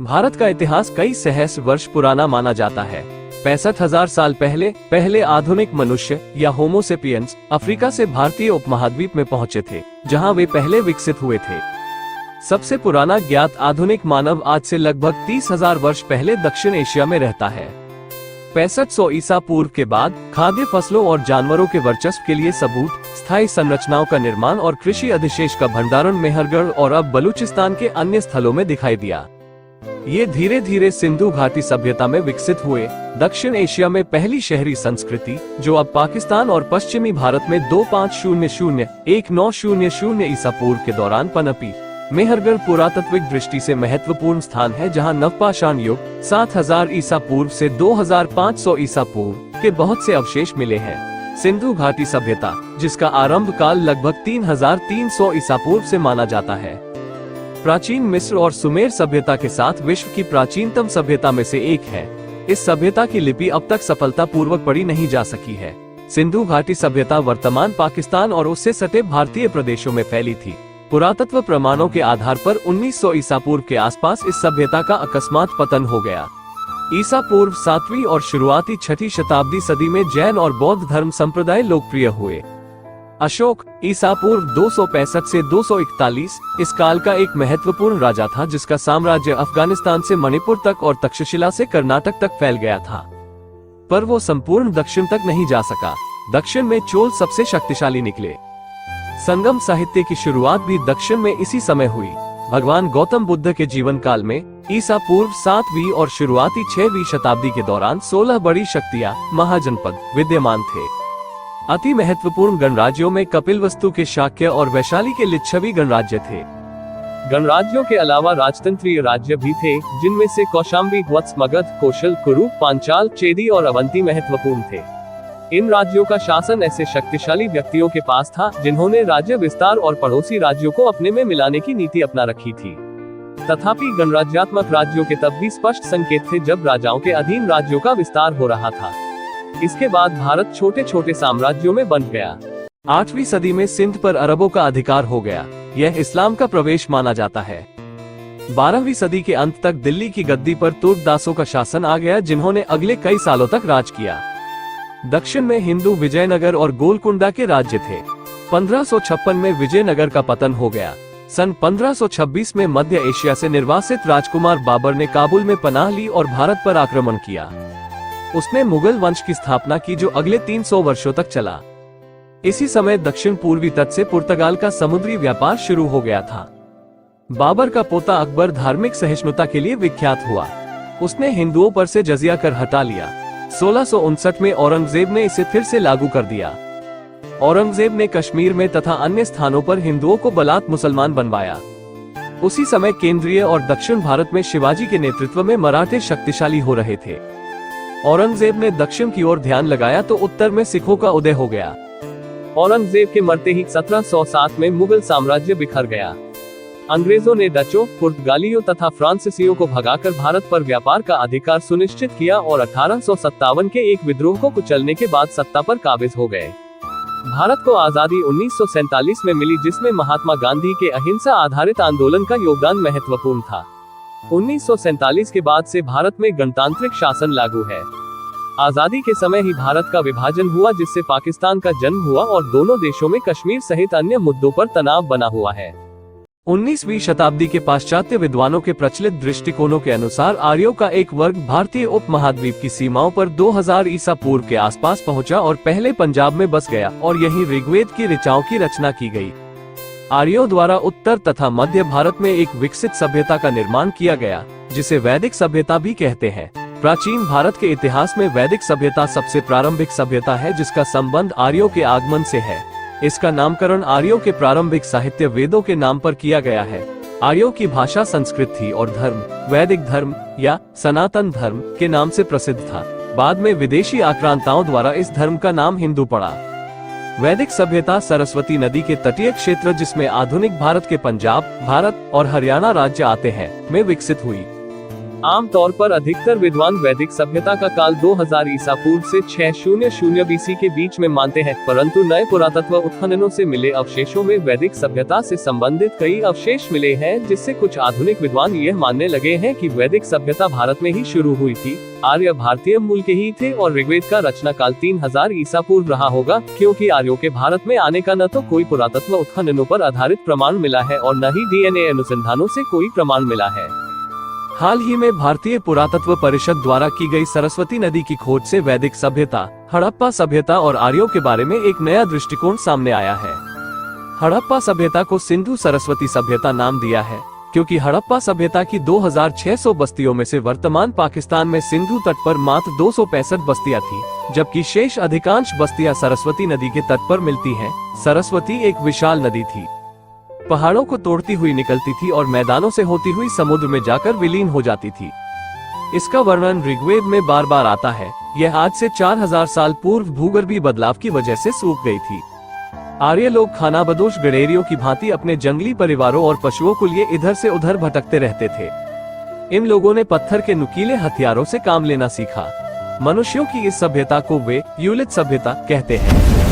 भारत का इतिहास कई सहस्र वर्ष पुराना माना जाता है। 65,000 साल पहले आधुनिक मनुष्य या होमोसेपियंस अफ्रीका से भारतीय उपमहाद्वीप में पहुंचे थे, जहां वे पहले विकसित हुए थे। सबसे पुराना ज्ञात आधुनिक मानव आज से लगभग 30,000 वर्ष पहले दक्षिण एशिया में रहता है। 6500 ईसा पूर्व के बाद खाद्य फसलों और जानवरों के वर्चस्व के लिए सबूत, स्थायी संरचनाओं का निर्माण और कृषि अधिशेष का भंडारण मेहरगढ़ और अब बलूचिस्तान के अन्य स्थलों में दिखाई दिया। ये धीरे धीरे सिंधु घाटी सभ्यता में विकसित हुए। दक्षिण एशिया में पहली शहरी संस्कृति, जो अब पाकिस्तान और पश्चिमी भारत में 2500-1900 ईसा पूर्व के दौरान पनपी। मेहरगढ़ पुरातात्विक दृष्टि से महत्वपूर्ण स्थान है, जहां नवपाषाण युग 7000 ईसा पूर्व से 2500 ईसा पूर्व के बहुत से अवशेष मिले हैं। सिंधु घाटी सभ्यता, जिसका आरंभ काल लगभग 3300 ईसा पूर्व से माना जाता है, प्राचीन मिस्र और सुमेर सभ्यता के साथ विश्व की प्राचीनतम सभ्यता में से एक है। इस सभ्यता की लिपि अब तक सफलतापूर्वक पढ़ी नहीं जा सकी है। सिंधु घाटी सभ्यता वर्तमान पाकिस्तान और उससे सटे भारतीय प्रदेशों में फैली थी। पुरातत्व प्रमाणों के आधार पर 1900 ईसा पूर्व के आसपास इस सभ्यता का अकस्मात पतन हो गया। ईसा पूर्व 7वीं और शुरुआती 6ठी शताब्दी सदी में जैन और बौद्ध धर्म संप्रदाय लोकप्रिय हुए। अशोक ईसा पूर्व 265 से 241 इस काल का एक महत्वपूर्ण राजा था, जिसका साम्राज्य अफगानिस्तान से मणिपुर तक और तक्षशिला से कर्नाटक तक फैल गया था, पर वो संपूर्ण दक्षिण तक नहीं जा सका। दक्षिण में चोल सबसे शक्तिशाली निकले। संगम साहित्य की शुरुआत भी दक्षिण में इसी समय हुई। भगवान गौतम बुद्ध के जीवन काल में ईसा पूर्व 7वीं और शुरुआती 6वीं शताब्दी के दौरान 16 बड़ी शक्तियां, महाजनपद विद्यमान थे। अति महत्वपूर्ण गणराज्यों में कपिलवस्तु के शाक्य और वैशाली के लिच्छवी गणराज्य थे। गणराज्यों के अलावा राजतंत्रीय राज्य भी थे, जिनमें से कौशाम्बी, वत्स, मगध, कौशल, कुरु, पांचाल, चेदी और अवंती महत्वपूर्ण थे। इन राज्यों का शासन ऐसे शक्तिशाली व्यक्तियों के पास था, जिन्होंने राज्य विस्तार और पड़ोसी राज्यों को अपने में मिलाने की नीति अपना रखी थी। तथापि गणराज्यात्मक राज्यों के तब भी स्पष्ट संकेत थे, जब राजाओं के अधीन राज्यों का विस्तार हो रहा था। इसके बाद भारत छोटे छोटे साम्राज्यों में बंट गया। 8वीं सदी में सिंध पर अरबों का अधिकार हो गया। यह इस्लाम का प्रवेश माना जाता है। 12वीं सदी के अंत तक दिल्ली की गद्दी पर तुर्कदासों का शासन आ गया, जिन्होंने अगले कई सालों तक राज किया। दक्षिण में हिंदू विजयनगर और गोलकुंडा के राज्य थे। 1556 में विजयनगर का पतन हो गया। सन 1526 में मध्य एशिया से निर्वासित राजकुमार बाबर ने काबुल में पनाह ली और भारत पर आक्रमण किया। उसने मुगल वंश की स्थापना की, जो अगले 300 वर्षों तक चला। इसी समय दक्षिण पूर्वी तट से पुर्तगाल का समुद्री व्यापार शुरू हो गया था। बाबर का पोता अकबर धार्मिक सहिष्णुता के लिए विख्यात हुआ। उसने हिंदुओं पर से जजिया कर हटा लिया। 1659 में औरंगजेब ने इसे फिर से लागू कर दिया। औरंगजेब ने कश्मीर में तथा अन्य स्थानों पर हिंदुओं को बलात् मुसलमान बनवाया। उसी समय केंद्रीय और दक्षिण भारत में शिवाजी के नेतृत्व में मराठे शक्तिशाली हो रहे थे। औरंगजेब ने दक्षिण की ओर ध्यान लगाया तो उत्तर में सिखों का उदय हो गया। औरंगजेब के मरते ही 1707 में मुगल साम्राज्य बिखर गया। अंग्रेजों ने डचों, पुर्तगालियों तथा फ्रांसीसियों को भगाकर भारत पर व्यापार का अधिकार सुनिश्चित किया और 1857 के एक विद्रोह को कुचलने के बाद सत्ता पर काबिज हो गए। भारत को आजादी 1947 में मिली, जिसमें महात्मा गांधी के अहिंसा आधारित आंदोलन का योगदान महत्वपूर्ण था। 1947 के बाद से भारत में गणतांत्रिक शासन लागू है। आजादी के समय ही भारत का विभाजन हुआ, जिससे पाकिस्तान का जन्म हुआ और दोनों देशों में कश्मीर सहित अन्य मुद्दों पर तनाव बना हुआ है। 19वीं शताब्दी के पाश्चात्य विद्वानों के प्रचलित दृष्टिकोणों के अनुसार आर्यों का एक वर्ग भारतीय उपमहाद्वीप की सीमाओं पर 2000 ईसा पूर्व के आसपास पहुंचा और पहले पंजाब में बस गया और यहीं ऋग्वेद की ऋचाओं की रचना की गई। आर्यों द्वारा उत्तर तथा मध्य भारत में एक विकसित सभ्यता का निर्माण किया गया, जिसे वैदिक सभ्यता भी कहते हैं। प्राचीन भारत के इतिहास में वैदिक सभ्यता सबसे प्रारंभिक सभ्यता है, जिसका संबंध आर्यों के आगमन से है। इसका नामकरण आर्यों के प्रारंभिक साहित्य वेदों के नाम पर किया गया है। आर्यों की भाषा संस्कृत थी और धर्म वैदिक धर्म या सनातन धर्म के नाम से प्रसिद्ध था। बाद में विदेशी आक्रांताओं द्वारा इस धर्म का नाम हिंदू पड़ा। वैदिक सभ्यता सरस्वती नदी के तटीय क्षेत्र, जिसमें आधुनिक भारत के पंजाब, भारत और हरियाणा राज्य आते हैं, में विकसित हुई। आमतौर पर अधिकतर विद्वान वैदिक सभ्यता का काल 2000 ईसा पूर्व से 600 बीसी के बीच में मानते हैं, परंतु नए पुरातत्व उत्खननों से मिले अवशेषों में वैदिक सभ्यता से संबंधित कई अवशेष मिले हैं, जिससे कुछ आधुनिक विद्वान यह मानने लगे हैं कि वैदिक सभ्यता भारत में ही शुरू हुई थी। आर्य भारतीय मूल के ही थे और ऋग्वेद का रचना काल 3000 ईसा पूर्व रहा होगा, क्योंकि आर्यों के भारत में आने का न तो कोई पुरातत्व उत्खननों पर आधारित प्रमाण मिला है और न ही DNA अनुसंधानों से कोई प्रमाण मिला है। हाल ही में भारतीय पुरातत्व परिषद द्वारा की गई सरस्वती नदी की खोज से वैदिक सभ्यता, हड़प्पा सभ्यता और आर्यों के बारे में एक नया दृष्टिकोण सामने आया है। हड़प्पा सभ्यता को सिंधु सरस्वती सभ्यता नाम दिया है, क्योंकि हड़प्पा सभ्यता की 2600 बस्तियों में से वर्तमान पाकिस्तान में सिंधु तट पर मात्र 265 बस्तियां थी, जबकि शेष अधिकांश बस्तियां सरस्वती नदी के तट पर मिलती हैं। सरस्वती एक विशाल नदी थी, पहाड़ों को तोड़ती हुई निकलती थी और मैदानों से होती हुई समुद्र में जाकर विलीन हो जाती थी। इसका वर्णन ऋग्वेद में बार बार आता है। यह आज से 4000 साल पूर्व भूगर्भीय बदलाव की वजह से सूख गई थी। आर्य लोग खानाबदोश गडेरियों की भांति अपने जंगली परिवारों और पशुओं को लिए इधर से उधर भटकते रहते थे। इन लोगों ने पत्थर के नुकीले हथियारों से काम लेना सीखा। मनुष्यों की इस सभ्यता को वे यूलित सभ्यता कहते हैं।